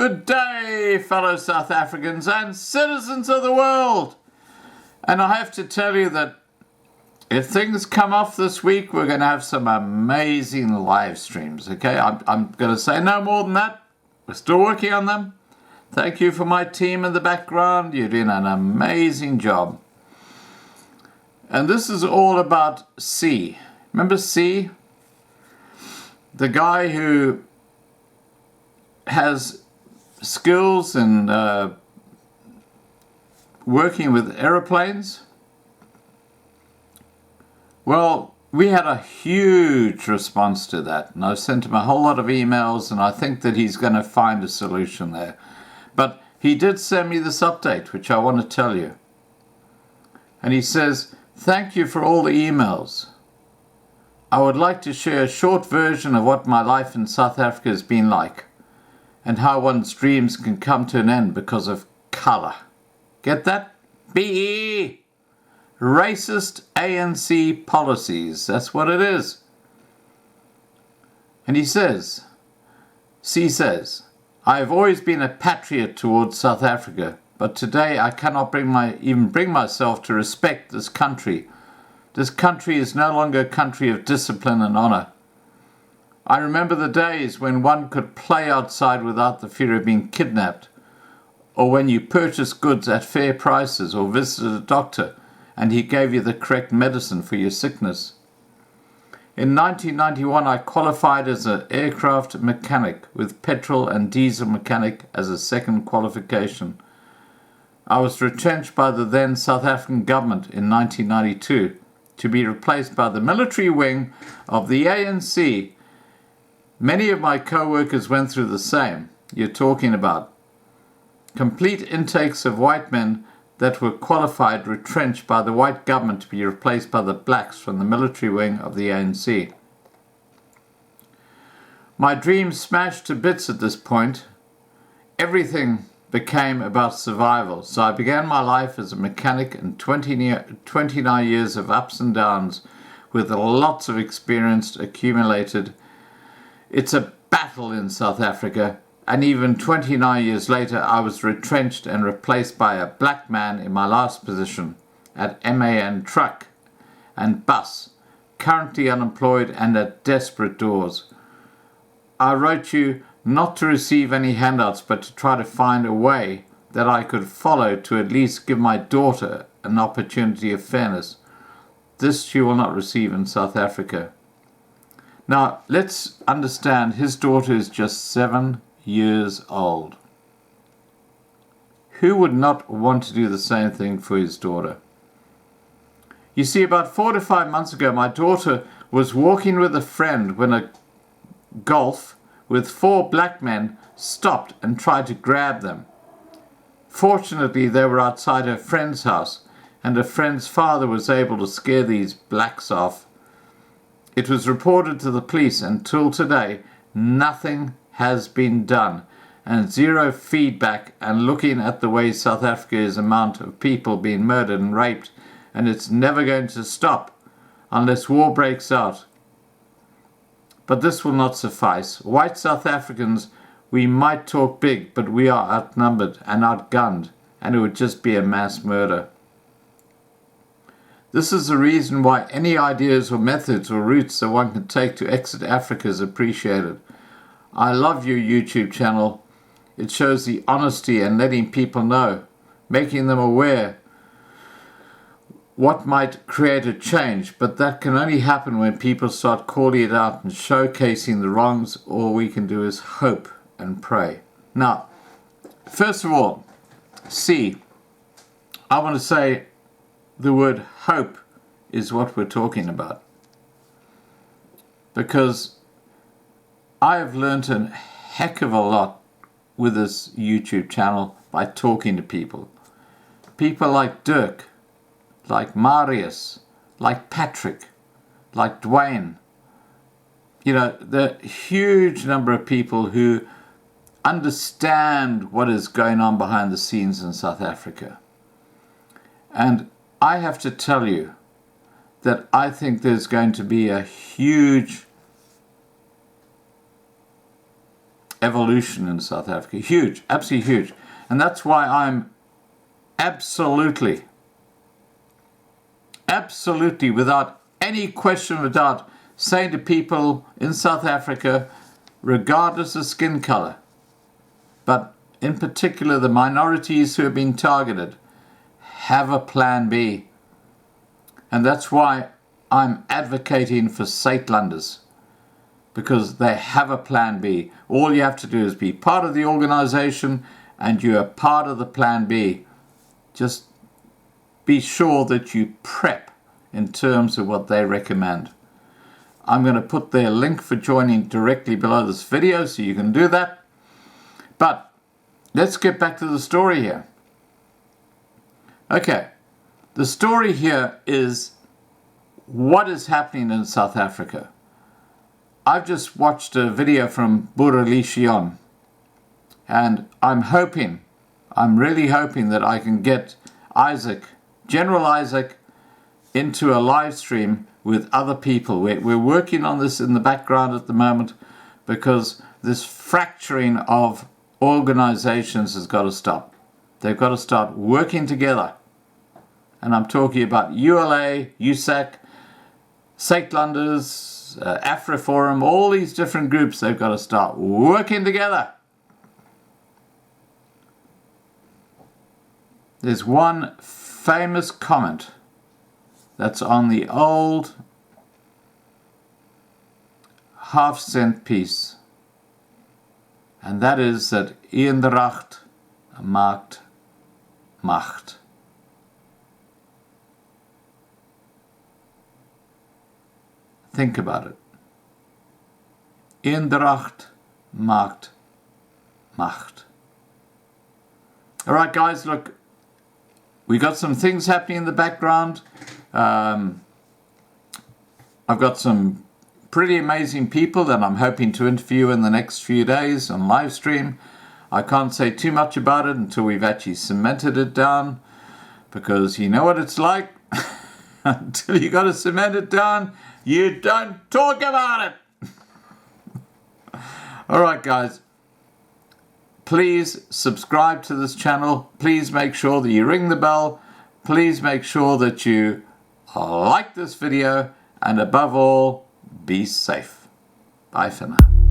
Good day, fellow South Africans and citizens of the world. And I have to tell you that if things come off this week, we're going to have some amazing live streams, okay? I'm going to say no more than that. We're still working on them. Thank you for my team in the background. You're doing an amazing job. And this is all about C. Remember C? The guy who has skills in working with aeroplanes. Well, we had a huge response to that, and I sent him a whole lot of emails, and I think that he's going to find a solution there. But he did send me this update, which I want to tell you. And he says, "Thank you for all the emails. I would like to share a short version of what my life in South Africa has been like, and how one's dreams can come to an end because of colour." Get that? BE! Racist ANC policies. That's what it is. And he says, C says, "I have always been a patriot towards South Africa, but today I cannot even bring myself to respect this country. This country is no longer a country of discipline and honour. I remember the days when one could play outside without the fear of being kidnapped, or when you purchased goods at fair prices or visited a doctor and he gave you the correct medicine for your sickness. In 1991, I qualified as an aircraft mechanic with petrol and diesel mechanic as a second qualification. I was retrenched by the then South African government in 1992 to be replaced by the military wing of the ANC. Many of my co-workers went through the same. You're talking about complete intakes of white men that were qualified, retrenched by the white government to be replaced by the blacks from the military wing of the ANC. My dreams smashed to bits at this point. Everything became about survival, so I began my life as a mechanic in 29 years of ups and downs with lots of experience accumulated. It's a battle in South Africa, and even 29 years later I was retrenched and replaced by a black man in my last position at MAN Truck and Bus, currently unemployed and at desperate doors. I wrote you not to receive any handouts, but to try to find a way that I could follow to at least give my daughter an opportunity of fairness. This she will not receive in South Africa." Now, let's understand, his daughter is just 7 years old. Who would not want to do the same thing for his daughter? You see, about 4 to 5 months ago, my daughter was walking with a friend when a Golf with 4 black men stopped and tried to grab them. Fortunately, they were outside her friend's house, and her friend's father was able to scare these blacks off. It was reported to the police, and till today, nothing has been done, and zero feedback. And looking at the way South Africa is, amount of people being murdered and raped, and it's never going to stop unless war breaks out. But this will not suffice. White South Africans, we might talk big, but we are outnumbered and outgunned, and it would just be a mass murder. This is the reason why any ideas or methods or routes that one can take to exit Africa is appreciated. I love your YouTube channel. It shows the honesty and letting people know, making them aware what might create a change, but that can only happen when people start calling it out and showcasing the wrongs. All we can do is hope and pray. Now, first of all, C, I want to say the word hope is what we're talking about, because I have learned a heck of a lot with this YouTube channel by talking to people. People like Dirk, like Marius, like Patrick, like Dwayne. You know, the huge number of people who understand what is going on behind the scenes in South Africa. And I have to tell you that I think there's going to be a huge evolution in South Africa. Huge, absolutely huge. And that's why I'm absolutely, without any question of doubt, saying to people in South Africa, regardless of skin color, but in particular the minorities who have been targeted, have a plan B. And that's why I'm advocating for Saitlanders, because they have a plan B. All you have to do is be part of the organization and you are part of the plan B. Just be sure that you prep in terms of what they recommend. I'm going to put their link for joining directly below this video so you can do that. But let's get back to the story here. Okay, the story here is what is happening in South Africa. I've just watched a video from Buralishion, and I'm really hoping that I can get General Isaac, into a live stream with other people. We're working on this in the background at the moment because this fracturing of organizations has got to stop. They've got to start working together. And I'm talking about ULA, USAC, Saitlanders, AfriForum, all these different groups. They've got to start working together. There's one famous comment that's on the old half-cent piece, and that is that Eendracht maakt Macht. Think about it. Eendracht maakt Macht. All right, guys, look, we got some things happening in the background. I've got some pretty amazing people that I'm hoping to interview in the next few days on live stream. I can't say too much about it until we've actually cemented it down, because you know what it's like. Until you got to cement it down, you don't talk about it. All right, guys. Please subscribe to this channel. Please make sure that you ring the bell. Please make sure that you like this video. And above all, be safe. Bye for now.